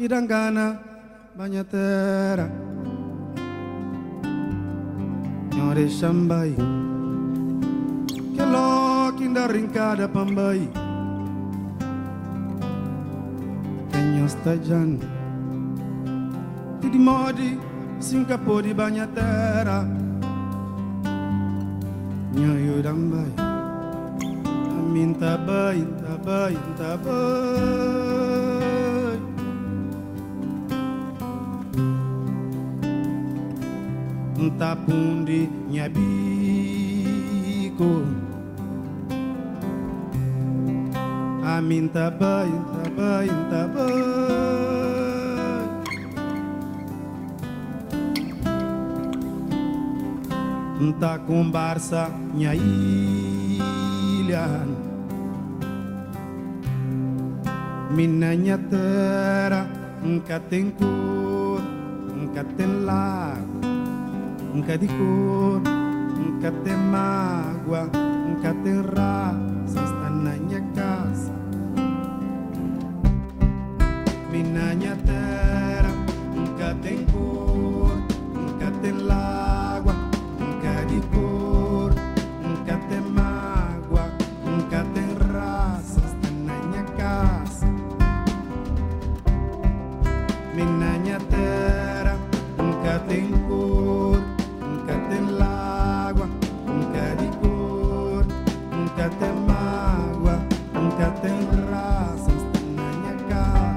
Kirangana banha terra Nhore chambai Que lo kinda rincada pambai Kenyo stajan Tidi modi Singapore di banha terra Nyoyo dambai Amin tabai tabai tabai Tapundi nyabiko Amin tabai tabai tabai Entah kumbarsa nyailian Minanya tera Engkatengkur Engkatenlar Nunca de cor, nunca tem mágoa, nunca tem raça, está na minha casa. Minha terra, nunca tem cor, nunca tem água, nunca de cor, nunca tem mágoa, nunca tem raça, está na minha casa. Minha terra, nunca tem cor. Nunca tem água, nunca de cor, nunca tem mágoa, nunca tem raça, está na minha casa.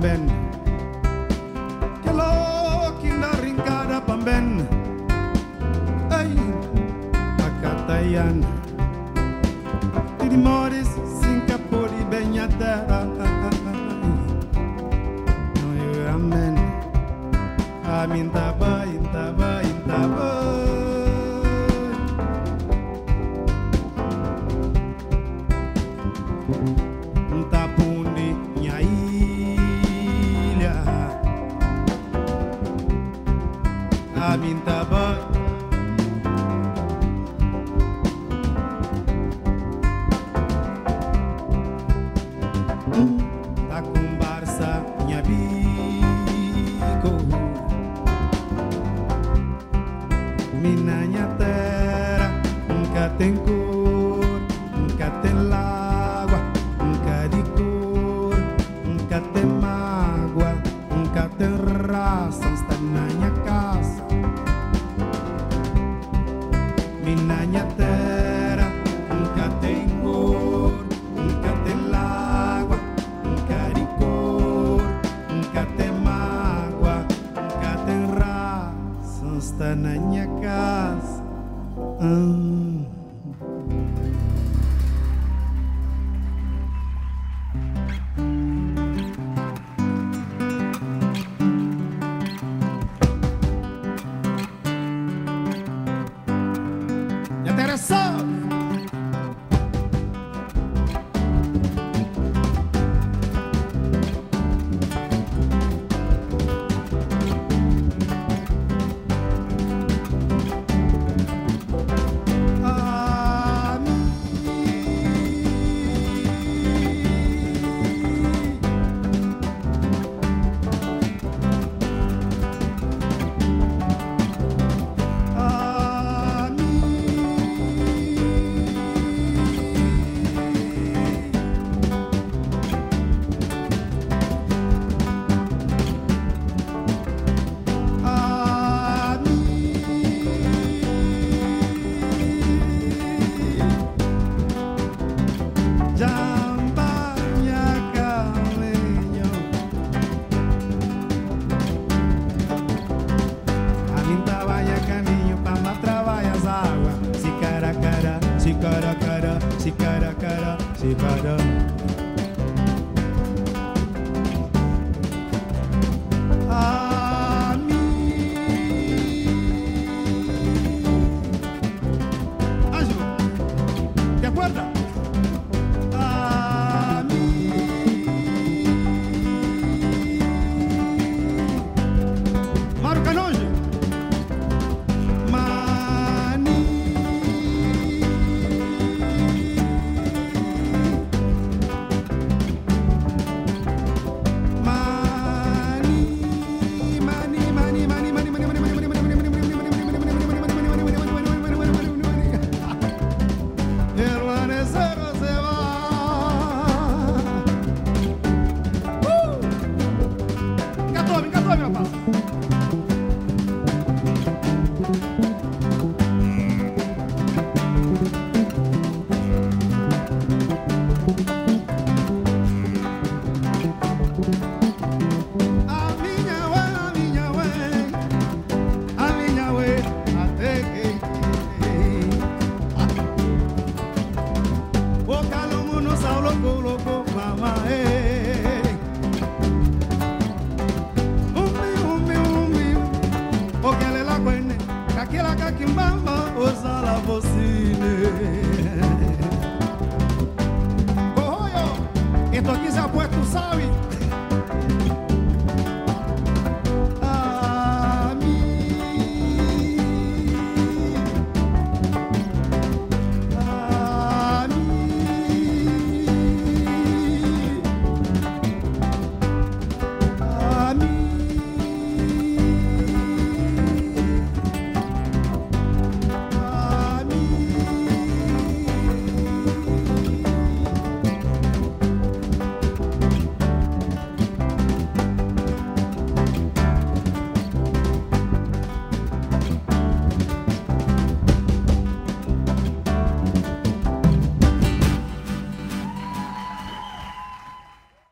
Ben que lo kinda rincada pamben ay akatayan Tidi moris Singapore di benyatera no you amen amin tabai tabai tabai tapundi nyai Amin tabai Tak kumbarsa nyabiko Minanya terra Nunca tem cor Nunca tem água Nunca de cor Nunca tem mágoa Nunca tem raça Está na minha casa Minha terra nunca tem cor, nunca tem água, nunca de cor, nunca tem mágoa, nunca tem raça, está na minha casa. loco, mama, porque ela é la cuene, aquela caquimbamba, usa la bocine. Corroio, esto aquí se ha puesto, ¿sabes?